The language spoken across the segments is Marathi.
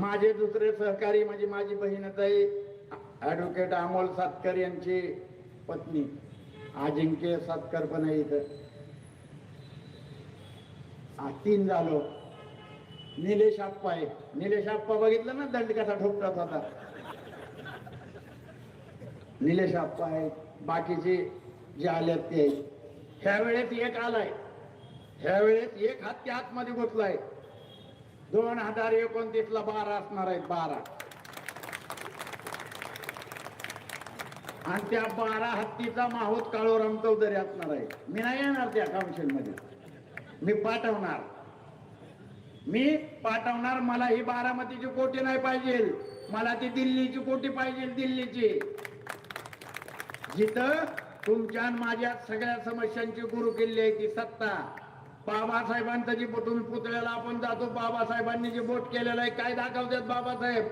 माझे दुसरे सहकारी म्हणजे माझी बहीणताई ॲडव्होकेट अमोल सातकर यांची पत्नी अजिंक्य सातकर पण आहे इथं. 3 झालो. निलेश आप्पा आहे. निलेश आप्पा बघितलं ना दंड कसा ठोकतात होता. निलेश आप्पा आहे. बाकीचे जे आलेत ते ह्या वेळेस एक आलाय. ह्या वेळेस एक हत्ती आतमध्ये घुसलाय. 2029 ला 12 असणार आहेत. 12 आणि त्या 12 हत्तीचा माहूत काळूराम चौधरी असणार आहे. मी नाही येणार त्या काउन्सिल मध्ये. मी पाठवणार. मला ही बारामतीची कोटी नाही पाहिजे. मला ती दिल्लीची कोटी पाहिजे. दिल्लीची जिथं तुमच्या माझ्या सगळ्या समस्यांची गुरु किल्ली आहे ती सत्ता. बाबासाहेबांचं जी तुम्ही पुतळ्याला आपण जातो, बाबासाहेबांनी जे बोट केलेलं आहे काय दाखवतात बाबासाहेब?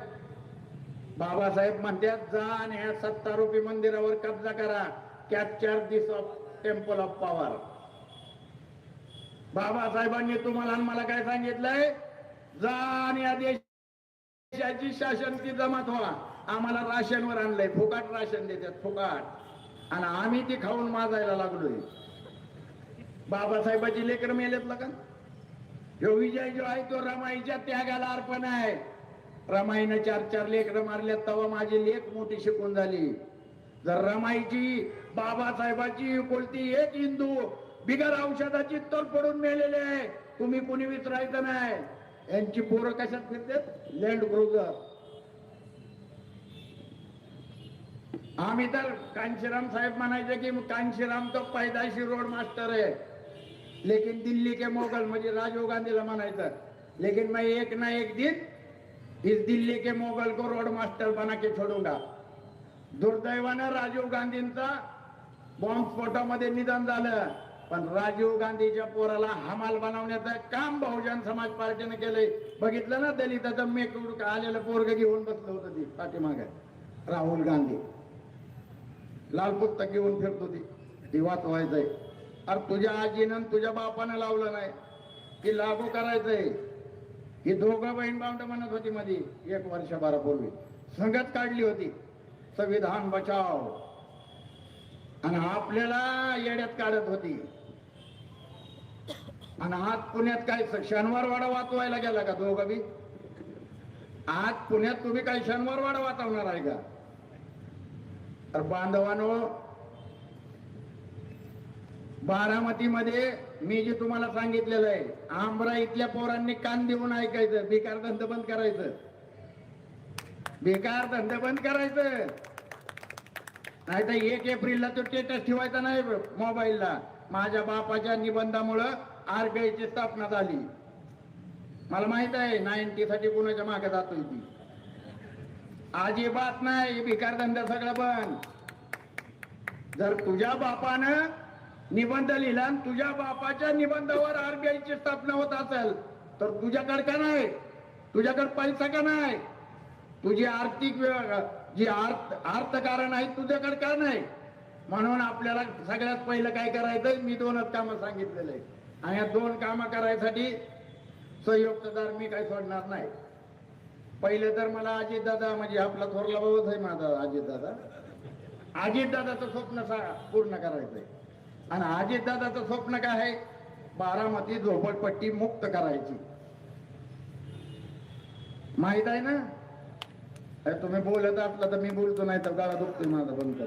बाबासाहेब म्हणतात जा आणि ह्या सत्तारूपी मंदिरावर कब्जा करा. Capture this of temple of power. बाबासाहेबांनी तुम्हाला आणि मला काय सांगितलंय? जा आणि या देशाची शासनची जमात व्हा. आम्हाला राशनवर आणलंय. फुकाट राशन देतात, फुकाट. आणि आम्ही ती खाऊन माजायला लागलोय. बाबासाहेबाची लेकर मेलेत का? जो विजय जो आहे तो रमाईच्या त्यागाला अर्पण आहे. रमाईनं 4 लेकरं मारल्यात तेव्हा माझी लेक मोठी शिकून झाली. जर रमाईची बाबासाहेबाची कोणती एक हिंदू बिगर औषधाची तोल पडून मेलेले आहे. तुम्ही कोणी विचारायचं नाही. यांची पोरं कशात फिरतात? Land cruiser. आम्ही तर कांशीराम साहेब म्हणायचे की कांशीराम तो पैदाशी रोड मास्टर है, लेकिन दिल्ली के मोगल म्हणजे राजीव गांधीला म्हणायचं, लेकिन मैं एक ना एक दिन इस दिल्ली के मोगल को रोड मास्टर बना के छोडूंगा. दुर्दैवानं राजीव गांधींचा बॉम्बस्फोटामध्ये निधन झालं. पण राजीव गांधीच्या पोराला हमाल बनवण्याचं काम बहुजन समाज पार्टीने केलंय. बघितलं ना दलिताचं मेकूड आलेलं पोरग घेऊन बसलं होतं ती पाठीमागे. राहुल गांधी लाल पुस्तक घेऊन फिरत होती. ती वाचवायचंय. अरे तुझ्या आजीनं तुझ्या बापानं लावलं नाही की लागू करायचंय. ही दोघं बहीण भावंड म्हणत होती मध्ये 1 वर्षभरापूर्वी संगत काढली होती संविधान बचाव. आणि आपल्याला येड्यात काढत होती. आणि आज पुण्यात काय शनिवारवाडा वाचवायला गेला का दोघं बी? आज पुण्यात तुम्ही काय शनिवारवाडा वाचवणार आहे का? तर बांधवानो, बारामतीमध्ये मी जे तुम्हाला सांगितलेलं आहे, आंबरा इथल्या पोरांनी कान देऊन ऐकायचं. बेकार धंदा बंद करायचं. बेकार धंदा बंद करायचं. नाही तर 1 एप्रिलला तो स्टेटस ठेवायचा नाही मोबाईलला. माझ्या बापाच्या निबंधामुळं आरबीआयची स्थापना झाली. मला माहित आहे 90 साठी कुणाच्या मागे जातोय ती. अजिबात नाही. बेकार धंदा सगळं बंद. जर तुझ्या बापानं निबंध लिहिला आणि तुझ्या बापाच्या निबंधावर आरबीआयची स्थापना होत असेल तर तुझ्याकडे का नाही? तुझ्याकडे पैसा का नाही? तुझी आर्थिक जी अर्थकारण आहे तुझ्याकडे का नाही? म्हणून आपल्याला सगळ्यात पहिलं काय करायचं? मी 2च कामं सांगितलेले आहे. आणि या 2 कामं करायसाठी संयुक्तदार मी काही सोडणार नाही. पहिले तर मला अजितदादा म्हणजे आपला थोरला भाऊच आहे माझा अजितदादा. अजितदादाचं स्वप्न पूर्ण करायचंय. आणि अजितदादाचं स्वप्न काय आहे? बारामती झोपडपट्टी मुक्त करायची. माहित आहे ना? तुम्ही बोलत असला तर मी बोलतो, नाही तर गाळा दुखतोय माझा बंद.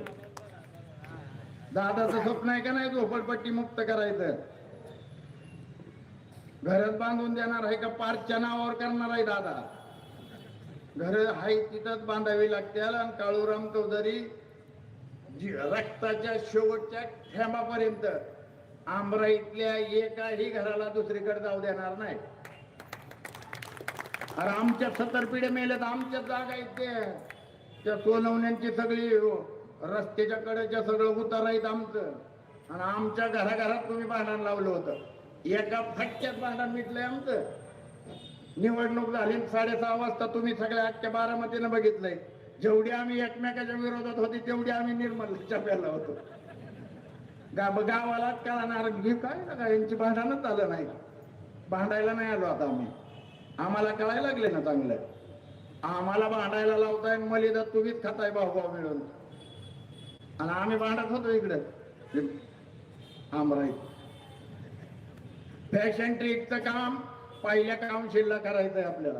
दादाचं स्वप्न आहे का नाही झोपडपट्टी मुक्त करायचं? घरच बांधून देणार आहे का पार्कच्या नावावर करणार आहे दादा? घर आहे तिथंच बांधावी लागतील. आणि काळूराम चौधरी रक्ताच्या शेवटच्या थेंबापर्यंत आंबरा इथल्या एकाही घराला दुसरीकडे जाऊ देणार नाही. अरे आमच्या 70 पिढ्या मेल्यात. आमच्या जागा आहेत त्या सोनवण्यांची सगळी रस्त्याच्या कडेच्या सगळं उतार आहेत आमचं. आणि आमच्या घराघरात तुम्ही भांडण लावलं होतं. एका फटक्यात भांडण मिटलंय आमचं. निवडणूक झाली 6:30 वाजता तुम्ही सगळ्या अख्ख्या बारामतीनं बघितलंय. जेवढी आम्ही एकमेकाच्या विरोधात होती तेवढी आम्ही निर्मलच्या प्याला होतो. गावाला कळणार काय यांची भांडणच झालं नाही. भांडायला नाही आलो आता आम्ही. आम्हाला कळायला लागले ना चांगलं. आम्हाला भांडायला लावताय, मलिदा तुम्हीच खाताय भाऊ भाऊ मिळून, आणि आम्ही भांडत होतो इकडे आमराई. फॅशन ट्रीटचं काम पहिल्या काउन्सिलला करायचंय आपल्याला.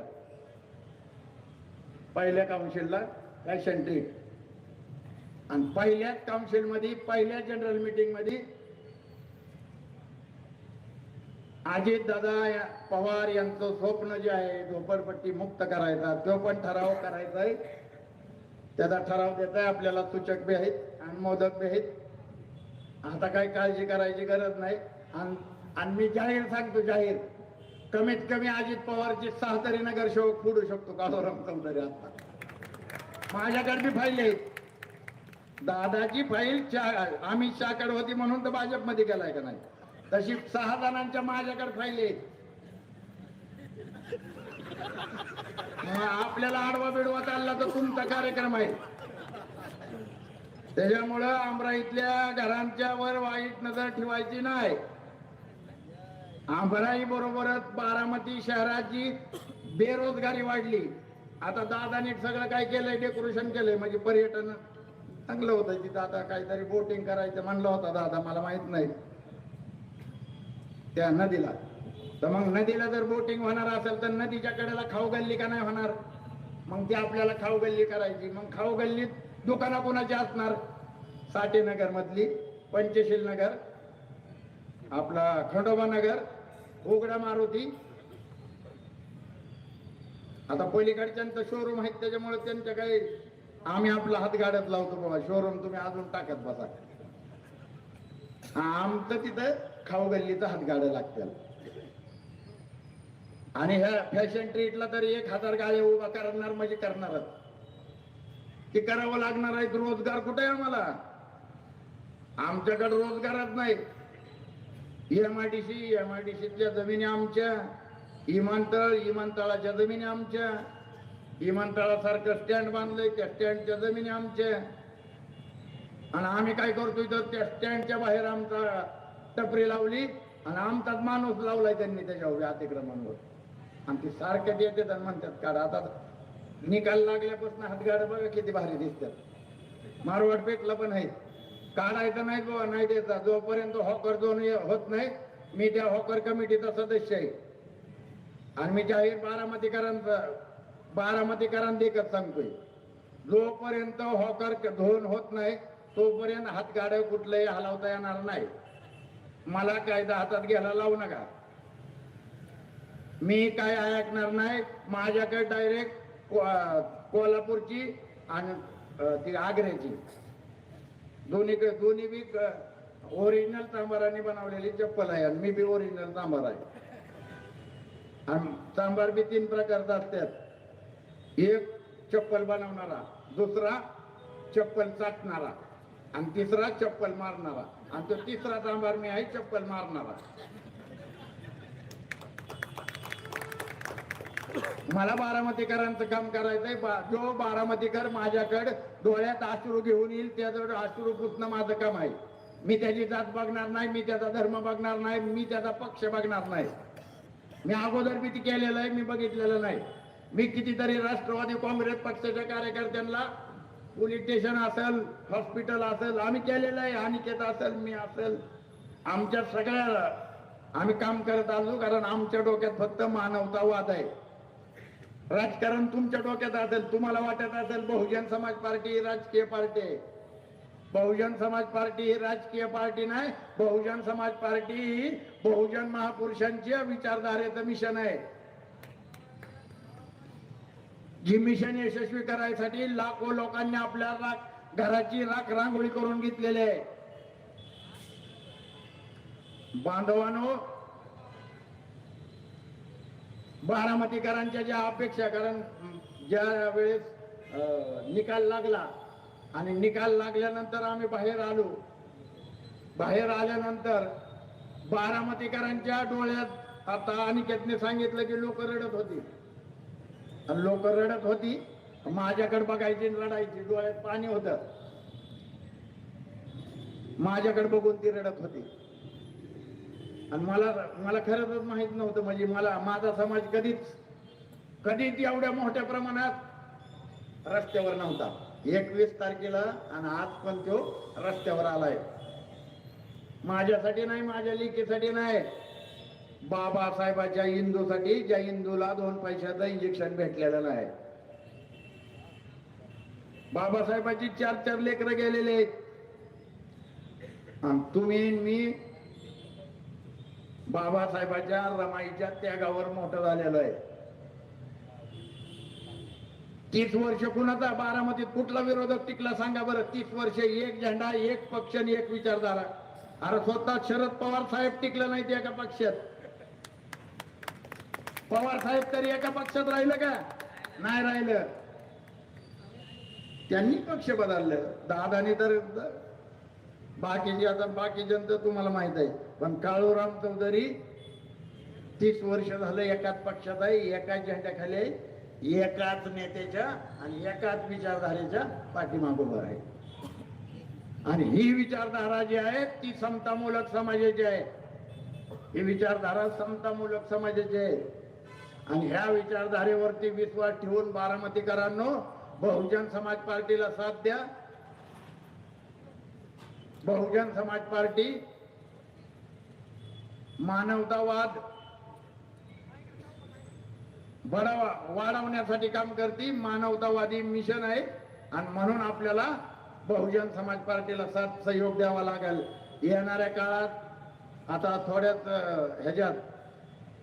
पहिल्या काउन्सिलला फॅशन ट्रीट, आणि पहिल्याच काउन्सिल मध्ये, पहिल्या जनरल मीटिंग मध्ये अजित दादा पवार यांचं स्वप्न जे आहे झोपडपट्टी मुक्त करायचा, तो पण ठराव करायचा आहे. त्याचा ठराव देत आहे आपल्याला. सूचक बी आहेत आणि मोदक बी आहेत. आता काही काळजी करायची गरज नाही. आणि मी जाहीर सांगतो, जाहीर कमीत कमी अजित पवारची 6 तरी नगरसेवक फोडू शकतो काळोराम चौधरी. आता माझ्याकडे बी फाईल आहेत. दादाची फाईल अमित शहाकडे होती म्हणून तर भाजपमध्ये गेलाय का नाही, तशी 6 जणांच्या माझ्याकडे फाईल आहेत. आपल्याला आडवा बिडवा चालला तर तुमचा कार्यक्रम आहे. त्याच्यामुळं आमराईतल्या घरांच्या वर वाईट नजर ठेवायची नाही. आंबराई बरोबरच बारामती शहराची बेरोजगारी वाढली. आता दादानी सगळं काय केलंय, डेकोरेशन केलंय, म्हणजे पर्यटन चांगलं होतं. तिथं आता काहीतरी बोटिंग करायचं म्हणलं होतं दादा, मला माहित नाही, त्या नदीला. तर मग नदीला जर बोटिंग होणार असेल तर नदीच्या कडेला खाऊ गल्ली का नाही होणार? मग ती आपल्याला खाऊ गल्ली करायची. मग खाऊ गल्लीत दुकानं कोणाची असणार? साठेनगर मधली, पंचशील नगर, आपला खंडोबा नगर, उघडा मारुती. आता पलीकडच्यांचं शोरूम आहेत त्याच्यामुळे त्यांच्या काही, आम्ही आपला हात गाडत लावतो बाबा, शोरूम तुम्ही अजून टाकत बसा. आमचं तिथं खाऊ गल्लीचं हात गाडं लागतं. आणि ह्या फॅशन ट्रीटला तरी 1000 गाड्या उभा करणार म्हणजे करणारच. ते करावं लागणार आहे. रोजगार कुठे आहे आम्हाला? आमच्याकडे रोजगारच नाही. एमआयडीसीच्या जमिनी आमच्या, विमानतळाच्या जमिनी आमच्या, विमानतळासारखं स्टँड बांधलंय त्या स्टँडच्या जमिनी आमच्या. आणि आम्ही काय करतोय तर त्या स्टँडच्या बाहेर आमचा टपरी लावली आणि आमचाच माणूस लावलाय त्यांनी त्याच्यावर अतिक्रमणावर. आणि ती सारख्यात येते आणि म्हणतात काढा. आता निकाल लागल्यापासून हातगाड बघा किती भारी दिसतात. मारवाड पेटला पण आहे. काढायचं नाही बाबा, नाही द्यायचा. जोपर्यंत हॉकर जोन होत नाही, मी त्या हॉकर कमिटीचा सदस्य आहे. आणि मी जाहीर बारामतीकरांना देखत सांगतोय, जोपर्यंत हॉकर धोन होत नाही तोपर्यंत हातगाड्या कुठलंही हलवता येणार नाही. मला कायदा हातात घ्यायला लावू नका. मी काय ऐकणार नाही. माझ्याकडे डायरेक्ट कोल्हापूरची आणि ती आग्र्याची दोन्ही बी ओरिजिनल चांभाराने बनवलेली चप्पल आहे. आणि मी बी ओरिजिनल चांभार आहे. आणि चांभार बी 3 प्रकारचा असतात. एक चप्पल बनवणारा, दुसरा चप्पल चाटणारा, आणि तिसरा चप्पल मारणारा. आणि तो तिसरा चांभार मी आहे, चप्पल मारणारा. मला बारामतीकरांचं काम करायचंय. जो बारामतीकर माझ्याकडे डोळ्यात अश्रू घेऊन येईल त्याजवळ अश्रू पुसणं माझं काम आहे. मी त्याची जात बघणार नाही, मी त्याचा धर्म बघणार नाही, मी त्याचा पक्ष बघणार नाही. मी अगोदर बी ती केलेलं आहे, मी बघितलेलं नाही. मी कितीतरी राष्ट्रवादी काँग्रेस पक्षाच्या कार्यकर्त्यांना पोलीस स्टेशन असेल, हॉस्पिटल असेल, आम्ही केलेलं आहे. अनिकेत असेल, मी असेल, आमच्या सगळ्या आम्ही काम करत आलो. कारण आमच्या डोक्यात फक्त मानवतावाद आहे. राजकारण तुमच्या डोक्यात असेल, तुम्हाला वाटत असेल बहुजन समाज पार्टी ही राजकीय पार्टी आहे. बहुजन समाज पार्टी ही राजकीय पार्टी नाही. बहुजन समाज पार्टी ही बहुजन महापुरुषांच्या विचारधारेचं मिशन आहे. जी मिशन यशस्वी करायसाठी लाखो लोकांनी आपल्या घराची राख रांगोळी करून घेतलेली आहे. बांधवांनो, बारामतीकरांच्या ज्या अपेक्षा, कारण ज्या वेळेस निकाल लागला आणि निकाल लागल्यानंतर आम्ही बाहेर आलो. बाहेर आल्यानंतर बारामतीकरांच्या डोळ्यात, आता अनिकेतने सांगितलं की लोक रडत होती. लोक रडत होती, माझ्याकडे बघायची, रडायची, डोळ्यात पाणी होतं. माझ्याकडे बघून ती रडत होती. आणि मला खरंच माहित नव्हतं, म्हणजे माझा समाज कधीच कधीच एवढ्या मोठ्या प्रमाणात रस्त्यावर नव्हता. 21 तारखेला आणि आज पण तो रस्त्यावर आलाय. माझ्यासाठी नाही, माझ्या लेकीसाठी नाही, बाबासाहेबाच्या इंदूसाठी, ज्या इंदूला 2 पैशाचं इंजेक्शन भेटलेलं नाही. बाबासाहेबांची 4 लेकरं गेलेले आहेत. तुम्ही मी बाबासाहेबांच्या रमाईच्या त्यागावर मोठं झालेलं आहे. 30 वर्ष कुणाचा बारामतीत कुठला विरोधक टिकला सांगा बरं? 30 वर्ष एक झेंडा, एक पक्ष आणि एक विचारधारा. अरे स्वतः शरद पवार साहेब टिकलं नाही ते एका पक्षात. पवार साहेब तरी एका पक्षात राहिलं का? नाही राहिलं. त्यांनी पक्ष बदललं. दादानी तर बाकीची, आता बाकी जनता तुम्हाला माहित आहे, पण काळूराम चौधरी 30 वर्ष झालं एकाच पक्षात आहे, एकाच झेंड्याखाली आहे, एकाच नेत्याच्या आणि एकाच विचारधारेच्या पाठीमागे उभं आहे. आणि ही विचारधारा जी आहे ती समतामूलक समाजाची आहे. ही विचारधारा समतामूलक समाजाची आहे. आणि ह्या विचारधारेवरती विश्वास ठेवून बारामतीकरांनो, बहुजन समाज पार्टीला साथ द्या. बहुजन समाज पार्टी मानवतावाद वाढवण्यासाठी काम करते. मानवतावादी मिशन आहे आणि म्हणून आपल्याला बहुजन समाज पार्टीला साथ सहयोग द्यावा लागेल. येणाऱ्या काळात आता थोड्याच ह्याच्यात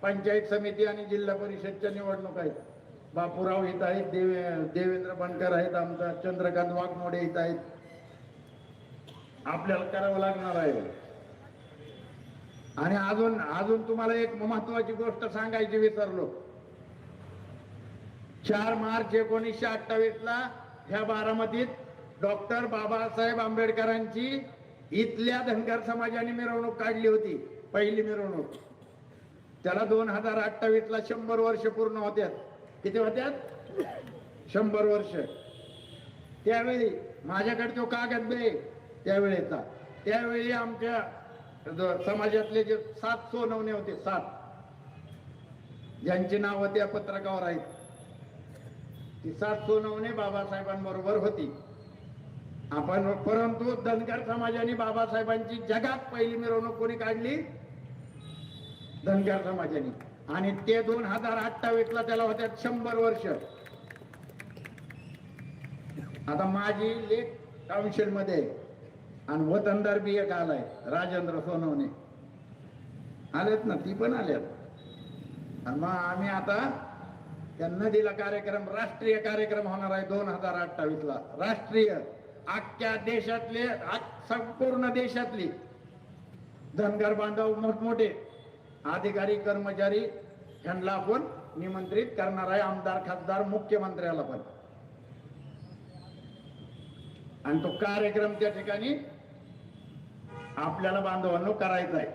पंचायत समिती आणि जिल्हा परिषदच्या निवडणूक आहेत. बापूराव इथं आहेत, देवेंद्र बनकर आहेत, आमचा चंद्रकांत वाघमोडे इथं आहेत. आपल्याला करावं लागणार आहे. आणि अजून तुम्हाला एक महत्वाची गोष्ट सांगायची विसरलो. 4 मार्च 1928 ला ह्या बारामतीत डॉक्टर बाबासाहेब आंबेडकरांची इथल्या धनगर समाजाने मिरवणूक काढली होती, पहिली मिरवणूक. त्याला 2028 ला 100 वर्ष पूर्ण होत्यात. किती होत्यात? 100 वर्ष. त्यावेळी माझ्याकडे तो कागद बे त्यावेळेचा. त्यावेळी आमच्या समाजातले जे 7 सोनवणे होते, 7 ज्यांची नावं त्या पत्रकावर आहेत, ती 7 सोनवणे बाबासाहेबांबरोबर होती. आपण परंतु धनगर समाजाने बाबासाहेबांची जगात पहिली मिरवणूक कोणी काढली? धनगर समाजाने. आणि ते 2028 ला त्याला होत्या 100 वर्ष. आता माझी लेख काउन्सिल मध्ये आणि वतनदार बी एक आलाय, राजेंद्र सोनवणे आलेत ना, ती पण आल्यात. आणि मग आम्ही आता त्यांना दिला कार्यक्रम, राष्ट्रीय कार्यक्रम होणार आहे 2028 ला. राष्ट्रीय, अख्ख्या देशातले, संपूर्ण देशातली धनगर बांधव, मोठमोठे अधिकारी कर्मचारी यांना आपण निमंत्रित करणार आहे. आमदार, खासदार, मुख्यमंत्र्याला पण. आणि तो कार्यक्रम त्या ठिकाणी आपल्याला बांधवांनो करायचा आहे.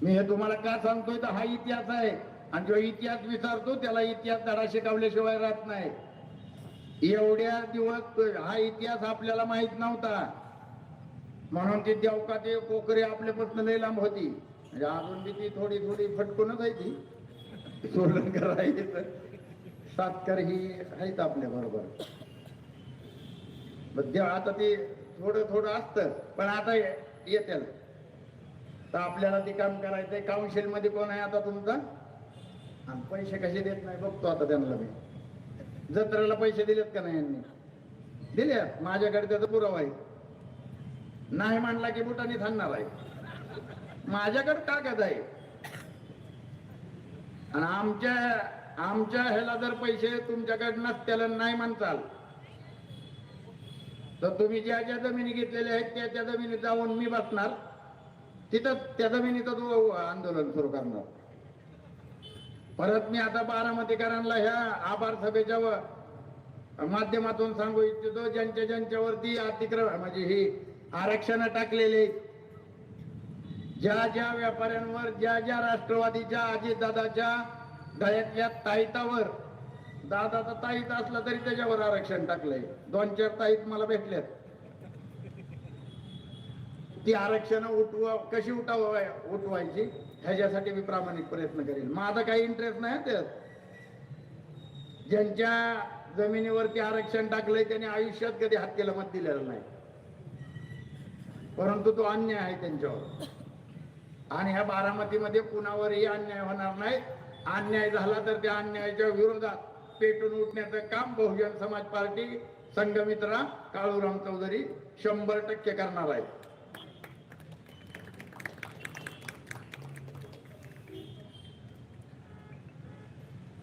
मी हे तुम्हाला का सांगतोय तर हा इतिहास आहे. आणि जो इतिहास विसरतो त्याला इतिहास धडा शिकवल्याशिवाय राहत नाही. एवढ्या दिवस हा इतिहास आपल्याला माहित नव्हता, म्हणून ती देवका ते कोकरे आपल्यापासून लय लांब होती. म्हणजे अजून बी ती थोडी थोडी फटकूनच आहे ती. सोलनकर आहेत, सातकर ही आहेत आपल्या बरोबर. आता ते थोडं थोडं असतं, पण आता येते तर आपल्याला ते काम करायचंय. काउन्सिल मध्ये कोण आहे आता तुमचा? आणि पैसे कसे देत नाही बघतो आता त्यांना. मी जत्रेला पैसे दिलेत का नाही? यांनी दिले. माझ्याकडे त्याचा पुरावा आहे. नाही म्हणला की बुटाने थांबणार आहे. माझ्याकडे कागद आहे. आणि आमच्या ह्याला जर पैसे तुमच्याकडे नसत्याला नाही म्हणताल तर तुम्ही ज्या ज्या जमिनी घेतलेल्या आहेत त्या जमिनीत जाऊन मी बसणार तिथं, त्या जमिनीचं आंदोलन सुरू करणार. परत मी आता बारामतीकरांना ह्या आभार सभेच्या माध्यमातून सांगू इच्छितो, ज्यांच्यावरती अतिक्रमण म्हणजे ही आरक्षण टाकलेले, ज्या ज्या व्यापाऱ्यांवर, ज्या ज्या राष्ट्रवादीच्या अजितदादाच्या गळ्यातल्या ताईतावर, दादाचा ताईत असला तरी त्याच्यावर आरक्षण टाकलंय. 2-4 ताईत मला भेटल्यात. ती आरक्षण कशी उठवायची ह्याच्यासाठी मी प्रामाणिक प्रयत्न करेन. माझा काही इंटरेस्ट नाही त्यात. ज्यांच्या जमिनीवरती आरक्षण टाकलंय त्यांनी आयुष्यात कधी हत्येला मत दिलेलं नाही, परंतु तो अन्याय आहे त्यांच्यावर. आणि ह्या बारामतीमध्ये कुणावरही अन्याय होणार नाही. अन्याय झाला तर त्या अन्यायाच्या विरोधात पेटून उठण्याचं काम बहुजन समाज पार्टी संघमित्रा काळूराम चौधरी 100% करणार आहे.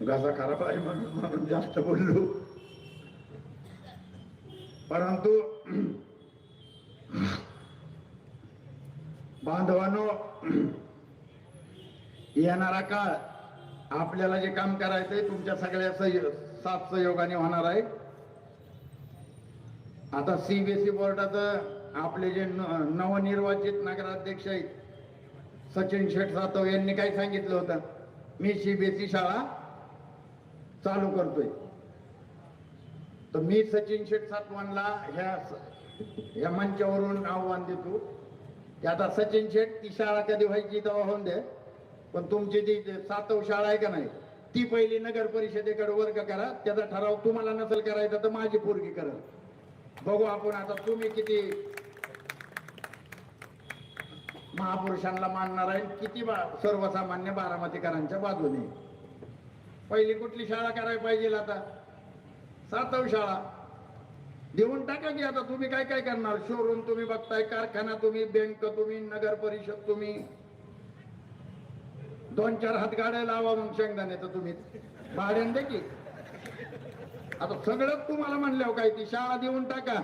घसा खराब आहे म्हणून जास्त बोललो, परंतु बांधवांनो, येणारा काळ आपल्याला जे काम करायचंय तुमच्या सगळ्या साथ सहयोगाने होणार आहे. आता सीबीएसई बोर्डाचं आपले जे नवनिर्वाचित नगराध्यक्ष आहेत सचिन शेठ सातव यांनी काय सांगितलं होतं, मी सीबीएसई शाळा चालू करतोय. तर मी सचिन शेठ सातवांना ह्या मंचावरून आव्हान देतो की आता सचिन शेठ ती शाळा कधी व्हायची तेव्हा होऊन दे, पण तुमची ती सातव शाळा आहे का नाही ती पहिली नगर परिषदेकडे वर्ग करा. त्याचा ठराव तुम्हाला नसेल करायचा तर माझी पोरगी करा. बघू आपण आता तुम्ही किती महापुरुषांना मानणार आहे, किती सर्वसामान्य बारामतीकरांच्या बाजूने. पहिली कुठली शाळा करायला पाहिजे आता? सातव शाळा देऊन टाका की. आता तुम्ही काय काय करणार? शोरूम तुम्ही बघताय, कारखाना तुम्ही, बँक तुम्ही, नगर परिषद तुम्ही, 2-4 हात गाड्या लावा मग शेंगदाण्याचं तुम्ही भाड्यान दे की. आता सगळंच तुम्हाला म्हणल्यावर काय ती शाळा देऊन टाका.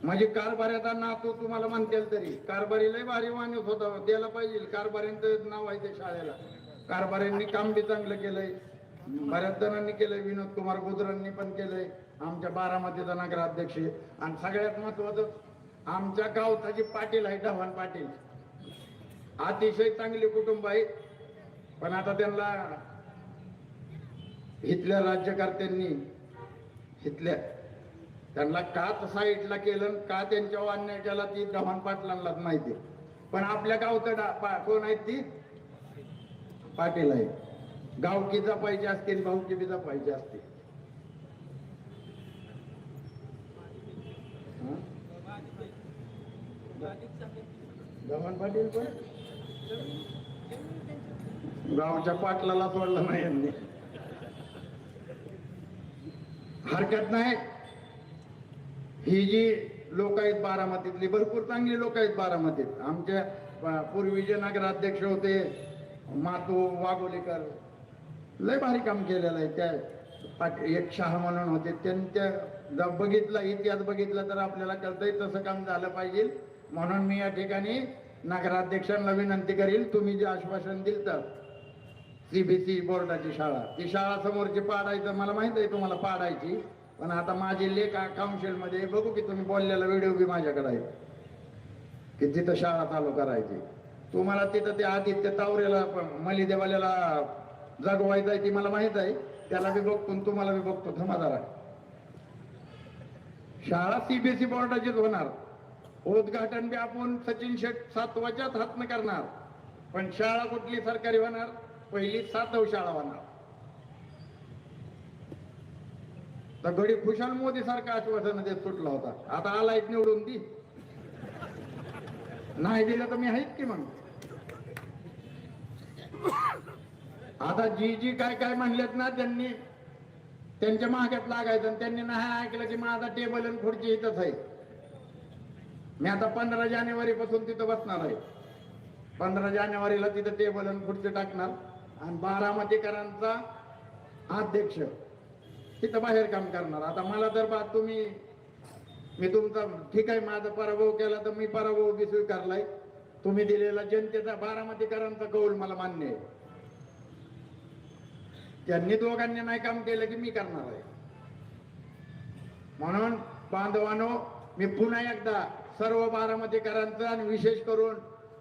म्हणजे कारभाऱ्याचा नातू तुम्हाला म्हणतील तरी कारभारी लय भारी माणूस होता, द्यायला पाहिजे. कारभाऱ्यांचं नाव आहे त्या शाळेला. कारभाऱ्यांनी काम बी चांगलं केलंय, बऱ्याच जणांनी केलंय. विनोद कुमार गुजरांनी पण केलंय, आमच्या बारामतीचा नगराध्यक्ष. आणि सगळ्यात महत्वाचं आमच्या गावचा जी पाटील आहे ढवाण पाटील, अतिशय चांगले कुटुंब आहे. पण आता त्यांना इथल्या राज्यकर्त्यांनी त्यांना का साईडला केलं, का त्यांच्यावर अन्याय केला ती ढवाण पाटलांनाच माहिती. पण आपल्या गावचं कोण आहेत ती पाटील आहे. गावकी जपायची असते, भाऊकी बी जपायची असते. ढवाण पाटील पण गावच्या पाटलाला सोडलं नाही यांनी. हरकत नाही. ही जी लोक आहेत बारामतीतली भरपूर चांगली लोक आहेत बारामतीत. आमच्या पूर्वीचे नगराध्यक्ष होते मातू वाघोलीकर, लय भारी काम केलेलं आहे. त्या एक शाह म्हणून होते, त्यांच्या बघितला इतिहास बघितला तर आपल्याला कळतंय तसं काम झालं पाहिजे. म्हणून मी या ठिकाणी नगराध्यक्षांना विनंती करील, तुम्ही जे आश्वासन दिलं तर सीबीएसई बोर्डाची शाळा, ती शाळा समोरची पाडायचं मला माहित आहे तुम्हाला पाडायची. पण आता माझी लेख काउन्सिल मध्ये बघू की तुम्ही बोललेला व्हिडिओ बी माझ्याकडे आहे की तिथं शाळा चालू करायची. तुम्हाला तिथं ते आदित्य तावरेला मलिदेवाल्याला जगवायचं आहे ती मला माहित आहे, त्याला बी बघतो तुम्हाला बी बघतो. थांबा जरा. शाळा सीबीएसई बोर्डाचीच होणार. उद्घाटन बी आपण सचिन शेठ सातवाच्याच हातनं करणार. पण शाळा कुठली सरकारी होणार? पहिली सातव शाळा होणार. तर गडी खुशाल मोदी सारखा आश्वासन देत सुटला होता. आता आलाय निवडून ती नाही दिलं तर मी आहेच की. मग आता जी काय काय म्हणलेत ना त्यांनी त्यांच्या माग्यात लागायचं. त्यांनी नाही ऐकलं की माझा टेबल आणि खुर्ची इथंच आहे. मी आता 15 जानेवारी पासून तिथं बसणार आहे. 15 जानेवारीला तिथं टेबल आणि खुर्ची टाकणार आणि बारामतीकरांचा अध्यक्ष तिथं बाहेर काम करणार. आता मला तर मी तुमचा ठीक आहे, माझा पराभव केला तर मी पराभव बी स्वीकारलाय. तुम्ही दिलेला जनतेचा बारामतीकरांचा कौल मला मान्य आहे. त्यांनी दोघांनी नाही काम केलं की मी करणार आहे. म्हणून बांधवानो, मी पुन्हा एकदा सर्व बारामतीकरांचं आणि विशेष करून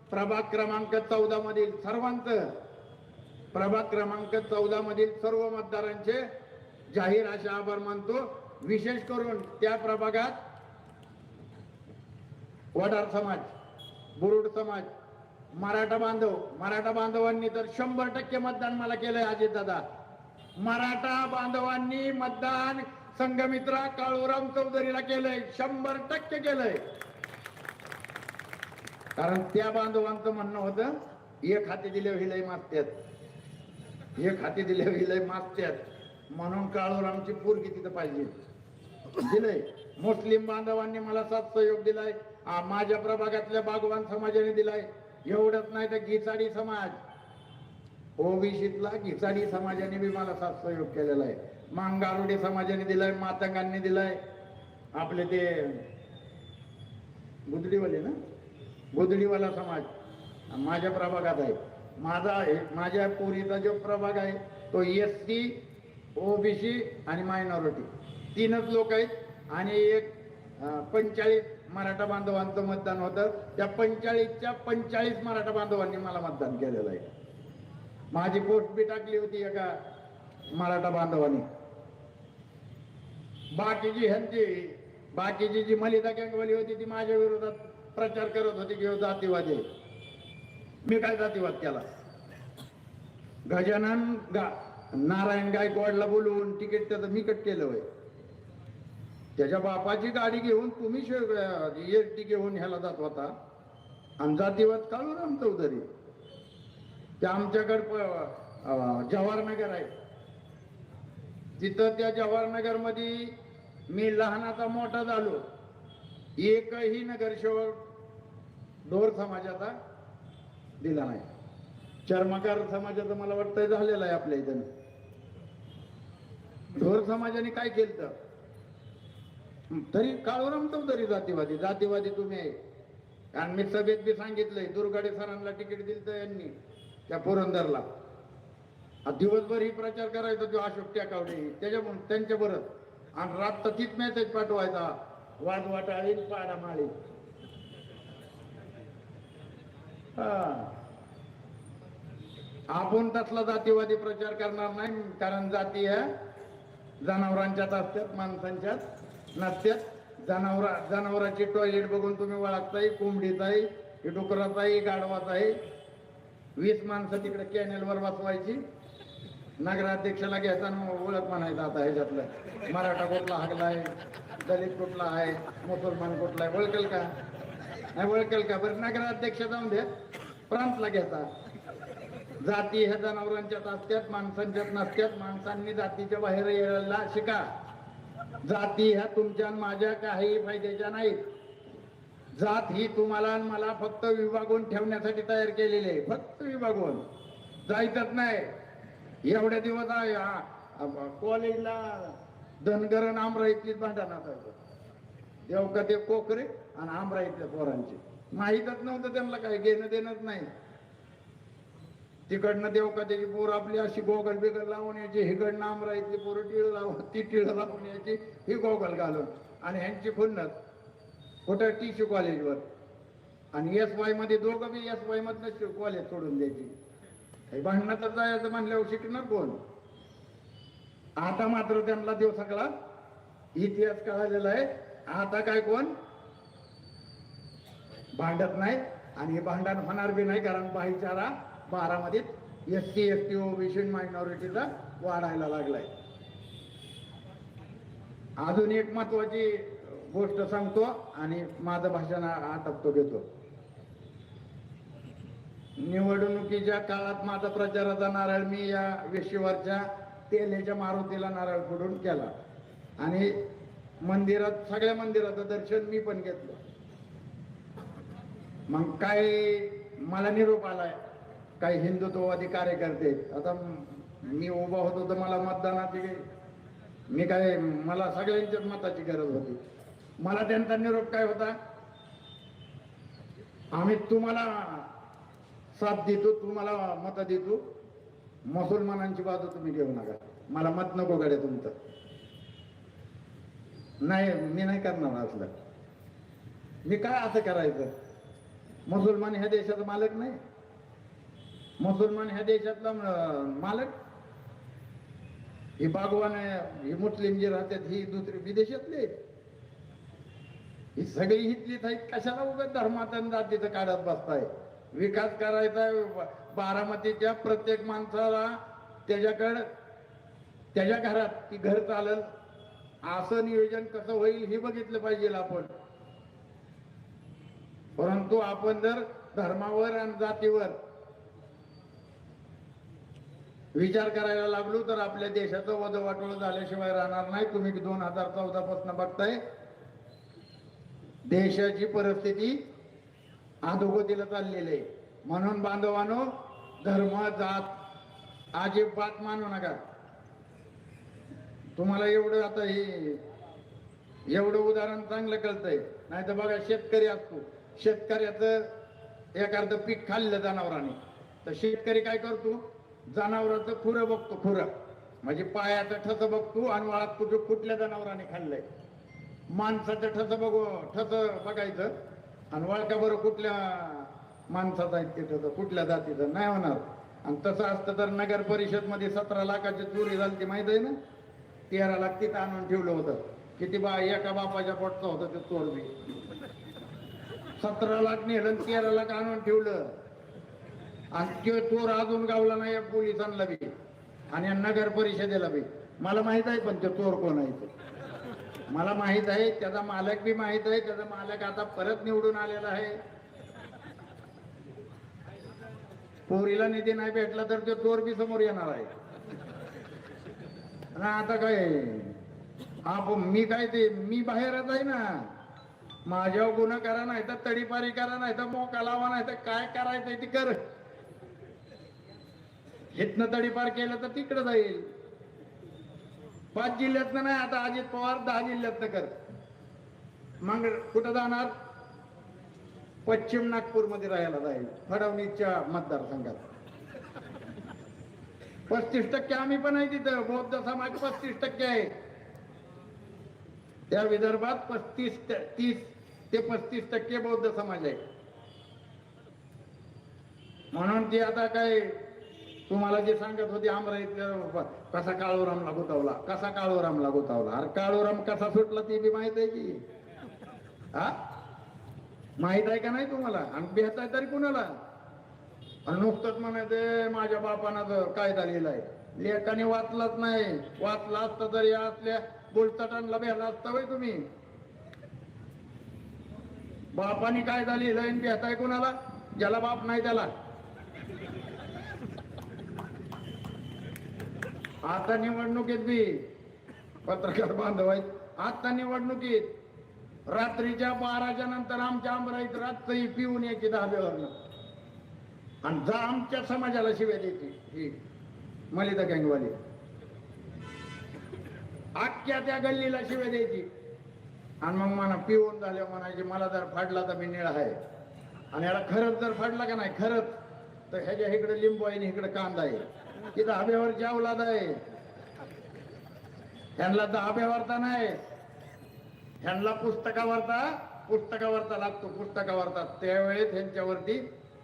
प्रभाग क्रमांक 14 मधील सर्वांचं, प्रभाग क्रमांक 14 मधील सर्व मतदारांचे जाहीर असे आभार मानतो. विशेष करून त्या प्रभागात वडार समाज, बुरुड समाज, मराठा बांधवांनी तर 100% मतदान मला केलंय. अजित दादा मराठा बांधवांनी मतदान संघमित्रा काळूराम चौधरीला केलंय, 100% केलंय. कारण त्या बांधवांचं म्हणणं होतं, एक हाती दिले हिलय मागत्यात, एक हाती दिले हिलय मागत्यात, म्हणून काळूरामची पोरगी तिथं पाहिजे. दिलंय. मुस्लिम बांधवांनी मला साथ सहयोग दिलाय, माझ्या प्रभागातल्या बागवान समाजाने दिलाय. एवढंच नाही तर घिसाडी समाज, ओबीसीतला घिसाडी समाजाने बी मला साथ सहयोग केलेला आहे. मांगारोडे समाजाने दिलाय, मातंगांनी दिलाय. आपले ते गुदडीवाले ना, गुदडीवाला समाज माझ्या प्रभागात आहे. माझ्या पोरीचा जो प्रभाग आहे तो SC, OBC आणि मायनॉरिटी तीनच लोक आहेत. आणि एक 45 मराठा बांधवांचं मतदान होतं. त्या 45च्या 45 मराठा बांधवांनी मला मतदान केलेलं आहे. माझी पोस्ट बी टाकली होती एका मराठा बांधवांनी. बाकीची जी मलिदा गँगवाली होती ती माझ्या विरोधात प्रचार करत होती की जातीवादी. मी काय जातीवाद केला? गजानन नारायण गायकवाडला बोलवून तिकीट त्याचं मी कट केलं होय. त्याच्या बापाची गाडी घेऊन तुम्ही ERT घेऊन ह्याला जात होता. आणि जातीवाद काळूराम चौधरी. त्या आमच्याकडे जवाहरनगर आहे, तिथं त्या जवाहरनगर मध्ये मी लहानाचा मोठा झालो. एकही नगरसेवक ढोर समाजाचा दिला नाही. चर्मकार समाजाचं मला वाटतं झालेलं आहे आपल्या इथं. ढोर समाजाने काय केलं तरी काळूराम चौधरी जातीवादी तुम्ही आहे. कारण मी सभेत बी सांगितलंय, दुर्गाडे सरांना तिकीट दिलं तर यांनी त्या पुरंदरला. दिवसभर ही प्रचार करायचा जो अशोक टेकावडे त्याच्यामुळे त्यांच्या बरोबर. आणि रात्र तीच मेसेज पाठवायचा, वाजवाटाळी पाडामाळी. आपण तसला जातीवादी प्रचार करणार नाही. कारण जाती ह्या जनावरांच्यात असतात, माणसांच्यात नसतात. जनावरांची टॉयलेट बघून तुम्ही ओळखताय, कोंबडीच आहे, डुकराच आहे, गाढवाच आहे. 20 माणसं तिकडे कॅनेलवर बसवायची, नगराध्यक्षाला घ्यायचा आणि ओळख म्हणायचं आता ह्याच्यातलं मराठा कुठला हागलाय, दलित कुठला आहे, मुसलमान कुठला आहे, ओळखेल का? नाही ओळखेल का? बरं नगराध्यक्ष जाऊन दे, प्रांतला घ्यायचा. जाती ह्या जनावरांच्यात असतात, माणसांच्यात नसतात. माणसांनी जातीच्या बाहेर यायला शिका. जाती ह्या तुमच्या आणि माझ्या काही फायद्याच्या नाहीत. जात ही तुम्हाला आणि मला फक्त विभागून ठेवण्यासाठी तयार केलेली आहे, फक्त विभागून. जायचंच नाही. एवढ्या दिवस कॉलेजला धनगर आणि आमराईतलीच भांडण असायचं. देवका ते कोकरे आणि आमराईतल्या पोरांचे माहीतच नव्हतं त्यांना, काही घेणं देणंच नाही. तिकडनं देवका त्याची पोर आपली अशी गोगल बिगल लावून यायची, हिकडनं अमराईतली पोरं टिळ लावून ती टिळ लावून यायची, ही गोगल घालून. आणि ह्यांची खुन्नस कुठं TC कॉलेजवर. आणि SY मध्ये दोघं बी SY मधनं कॉलेज सोडून द्यायची. काही भांडणातच जायचं म्हणल्यावर शिकणार कोण? आता मात्र त्यांना देव सगळा इतिहास कळालेला आहे. आता काय कोण भांडत नाही आणि हे भांडण होणार बी नाही. कारण भाईचारा बारामतीत SC ST OBC मायनॉरिटीचा वाढायला लागलाय. अजून एक महत्वाची गोष्ट सांगतो आणि माझं भाषण आटपतो घेतो. निवडणुकीच्या काळात माझा प्रचाराचा नारळ मी या वेशीवरच्या तेलेच्या मारुतीला नारळ फोडून केला. आणि मंदिरात, सगळ्या मंदिराचं दर्शन मी पण घेतलं. मग काय मला निरोप आलाय, काही हिंदुत्ववादी कार्यकर्ते. आता मी उभा होतो तर मला मतदानाची, मी काय, मला सगळ्यांच्याच मताची गरज होती. मला त्यांचा निरोप काय होता, आम्ही तुम्हाला साथ देतो, तुम्हाला मत देतो, मुसलमानांची बाजू तुम्ही घेऊ नका, मला मत नको गड्या तुमचं. नाही, मी नाही करणार असलं. मी काय असं करायचं? मुसलमान ह्या देशाचा मालक नाही, मुसलमान ह्या देशातला मालक. ही बागवान, ही मुस्लिम जे राहतात ही दुसरी विदेशातले, ही सगळी हितलीच आहेत. कशाला उगाच धर्मात जातीचं काढत बसताय? विकास करायचा बारामतीच्या प्रत्येक माणसाला त्याच्याकडे त्याच्या घरात ती घर चालल असं नियोजन कसं होईल हे बघितलं पाहिजे आपण. परंतु आपण जर धर्मावर आणि जातीवर विचार करायला लागलो तर आपल्या देशाचं वधवाटोळ झाल्याशिवाय राहणार नाही. तुम्ही 2014 पासून बघताय देशाची परिस्थिती अधोगतीला चाललेली आहे. म्हणून बांधवानो, धर्म जात अजिबात मानू नका. तुम्हाला एवढं आता हे एवढं उदाहरण चांगलं कळतंय. नाही तर बघा, शेतकरी असतो, शेतकऱ्याचं एखादं पीक खाल्लं जनावरांनी तर शेतकरी काय करतो, जनावराचं खुरं बघतो, खुरं म्हणजे पायाचं ठस बघतो आणि वाळात कुठल्या जनावराने खाल्लंय. माणसाचं ठस बघायचं आणि वळका बरं कुठल्या माणसाचं आहे ते ठस, कुठल्या जातीचं नाही होणार. आणि तसं असतं तर नगर परिषद मध्ये 17 लाखाची चोरी झाली, माहित आहे ना. 13 लाख तिथं आणून ठेवलं होतं. किती एका बापाच्या पोटचं होतं ते चोर बी. 17 लाख नेलं, 13 लाख आणून ठेवलं. आणि तो चोर अजून गावला नाही पोलिसांना बी आणि नगर परिषदेला बी. मला माहित आहे पण ते चोर कोण आहे ते मला माहित आहे. त्याचा मालक बी माहित आहे. त्याचा मालक आता परत निवडून आलेला आहे. पोरीला निधी नाही भेटला तर तो चोर बी समोर येणार आहे. आता काय मी काय ते मी बाहेरच आहे ना. माझ्यावर गुन्हा करा, नाही तर तडीपारी करा, नाही तर मोका लावा, नाही तर काय करायचंय ते कर. हितनं तडीपार केलं तर तिकडे जाईल. 5 जिल्ह्यातनं नाही, आता अजित पवार 10 जिल्ह्यातनं कर. मग कुठं जाणार? पश्चिम नागपूरमध्ये राहायला जाईल, फडणवीसच्या मतदारसंघात. 35% आम्ही पण आहे तिथं. बौद्ध समाज 35% आहे त्या विदर्भात. 30 ते 35% बौद्ध समाज आहे. म्हणून ती आता काय तुम्हाला जे सांगत होते अमराईत कसा काळूरामला गुतावला, कसा काळूरामला गुतावला. अरे काळूराम कसा सुटला ते बी माहित आहे की. हा माहित आहे का नाही तुम्हाला? आणि भेटाय तरी कुणाला? आणि नुकतंच म्हणायचं माझ्या बापानं कायदा लिहिलाय. लेखाने वाचलाच नाही. वाचला असतं तरी असल्या बुलतटांना भेटला असता वय तुम्ही. बापाने कायदा लिहिलाय आणि भेटाय कुणाला? ज्याला बाप नाही त्याला. आता निवडणुकीत बी पत्रकार बांधव आहेत. आता निवडणुकीत रात्रीच्या 12च्या नंतर आमच्या अमराईत रात्री पिऊन यायची धाब्यावरनं आणि जा आमच्या समाजाला शिव्या द्यायची. ही मलिदा गँगवाली अख्ख्या त्या गल्लीला शिव्या द्यायची. आणि मग म्हणा पिऊन झाल्यावर म्हणायचे मला जर फाडला तर मी निळा आहे. आणि याला खरंच जर फाडला का नाही खरंच तर ह्याच्या इकडे लिंबू आहे आणि इकडे कांदा आहे. की धाब्यावरची औलाद आहे. ह्यांना धाब्यावरता नाही, ह्यांना पुस्तकावरता लागतो. पुस्तकावरता त्यावेळेस ह्यांच्यावरती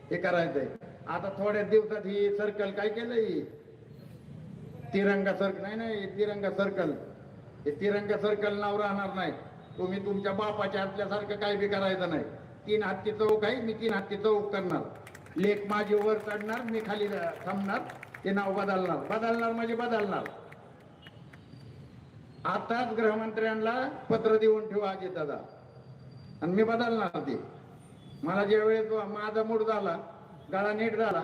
हे करायचंय. आता थोड्या दिवसात ही सर्कल काय केलंय, तिरंगा सर्कल. नाही तिरंगा सर्कल. हे तिरंगा सर्कल नाव राहणार नाही. तुम्ही तुमच्या बापाच्या हातल्यासारखं काय बी करायचं नाही. 3 हत्ती चौक आहे, मी 3 हत्ती चौक करणार. लेख माझी वर चढणार, मी खाली थांबणार. ते नाव बदलणार म्हणजे बदलणार. आताच गृहमंत्र्यांना पत्र देऊन ठेवा अजित दादा, आणि मी बदलणार ते. मला ज्या वेळेस माझा मूड झाला, गळा नीट झाला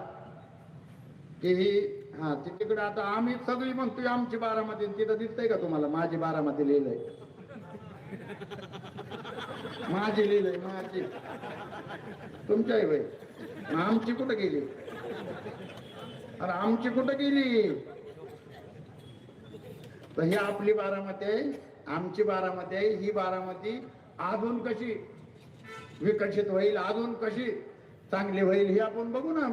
की हा तिकडे आता आम्ही सगळी म्हणतोय आमची बारामती. तिथं दिसतंय का तुम्हाला माझी बारामती लिहिलंय? माझी लिहिलंय, माझी. तुमच्या आहे बाई. आमची कुठं गेली? अरे आमची कुठं गेली? तर ही आपली बारामती आहे, आमची बारामती आहे. ही बारामती अजून कशी विकसित होईल, अजून कशी चांगली होईल हे आपण बघू ना.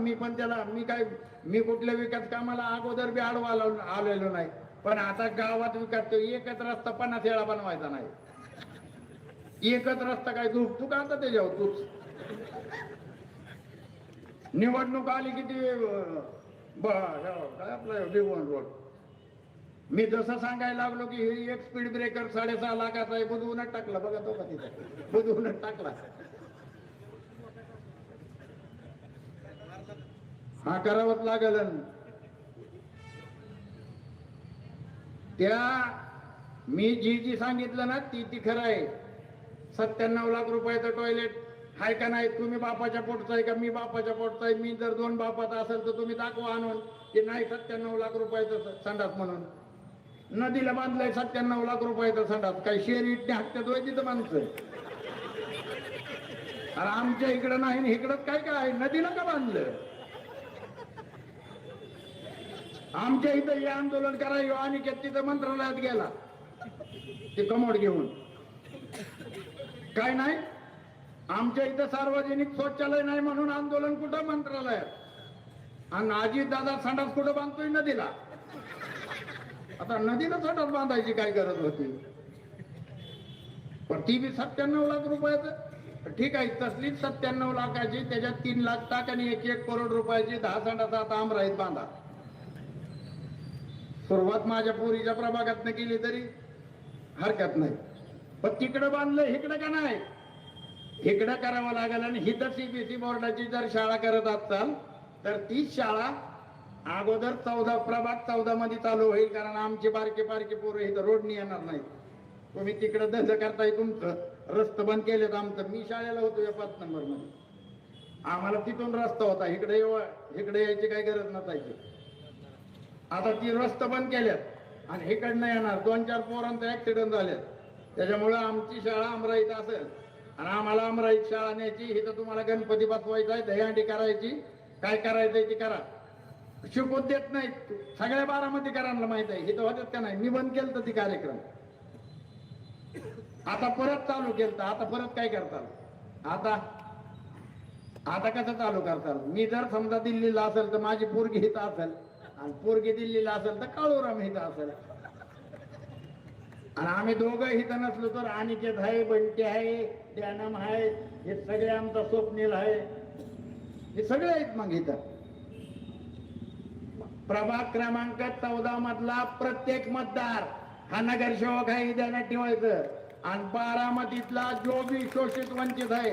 मी कुठल्या विकास कामाला अगोदर बी आडवा आलेलो नाही. पण आता गावात विकास एकच रस्ता 50 वेळा बनवायचा नाही. एकच रस्ता काय झोपतो का आता त्याच्यावर तूच? निवडणूक आली किती काय आपलं भिवण रोड. मी जसं सांगायला लागलो की हे एक स्पीड ब्रेकर 6.5 लाखाचा आहे, बुधवूनच टाकला. बघा तो का तिथे बुधवूनच टाकला. हा करावंच लागल. त्या मी जी सांगितलं ना ती खरं आहे. 97 लाख रुपयाचं टॉयलेट आहे का नाही? तुम्ही बापाच्या पोटचा आहे का मी बापाच्या पोटचा आहे? मी जर 2 बापाचा असेल तर तुम्ही दाखवा आणून की नाही 97 लाख रुपयाचं संडास म्हणून. नदीला बांधलंय 97 लाख रुपयाचं संडास. काही शेर इटणे हाकतात होय तिथं माणसं? अरे आमच्या इकडं नाही, इकडं काय काय नदीला का बांधलं? आमच्या इथं हे आंदोलन करायला आणि तिथं मंत्रालयात गेला ते कमोड घेऊन. काय नाही आमच्या इथं सार्वजनिक शौचालय नाही म्हणून आंदोलन कुठं मंत्रालयात. आणि अजित दादा संडास कुठं बांधतोय? नदीला. आता नदीला संडास बांधायची काय गरज होती? पण ती बी 97 लाख रुपयाचं ठीक आहे. तसलीच 97 लाखाची त्याच्यात 3 लाख टाक आणि 1 करोड रुपयाची 10 संडास आता आमराईत बांधा. सुरुवात माझ्या पोरीच्या प्रभागातनं केली तरी हरकत नाही. पण तिकडं बांधलं इकडं का नाही? इकडं करावं लागेल. आणि हिथं सीबीएसई बोर्डाची जर शाळा करत असाल तर तीच शाळा अगोदर 14 प्रभाग 14 मध्ये चालू होईल. कारण आमची बारके पोरं इथं रोडनी येणार नाही. तुम्ही तिकडं धंदा करताय, तुमचं रस्ते बंद केलेत. आमचं मी शाळेला होतो या 5 नंबर मध्ये, आम्हाला तिथून रस्ता होता. इकडे यायची काही गरज नसायची. आता ती रस्ते बंद केल्यात आणि इकडनं येणार 2-4 पोरांचा ऍक्सिडेंट झाल्यात. त्याच्यामुळं आमची शाळा अमराईत असेल आणि आम्हाला अमराईत शाळा न्यायची. इथं तुम्हाला गणपती बसवायचा आहे, दहीहंडी करायची, काय करायचंय ते करा. शिकवत देत नाहीत. सगळ्या बारामतीकरांना माहित आहे. इथं होतात का नाही? मी बंद केलं तर ती कार्यक्रम आता परत चालू केलं. आता परत काय करताल? आता कसं चालू करताल? मी जर समजा दिल्लीला असेल तर माझी पोरगी इथं असेल आणि पोरगी दिल्लीला असेल तर काळूराम इथं असेल. आणि आम्ही दोघं इथं नसलो तर अनिकेत आहे, बंटी आहे, ध्यानम आहे, हे सगळे आमचा स्वप्नील आहे, हे सगळे आहेत. मग इथं प्रभाग क्रमांक 14 मधला प्रत्येक मतदार हा नगरसेवक आहे, ध्यानात ठेवायचं. आणि बारामतीतला जो बी शोषित वंचित आहे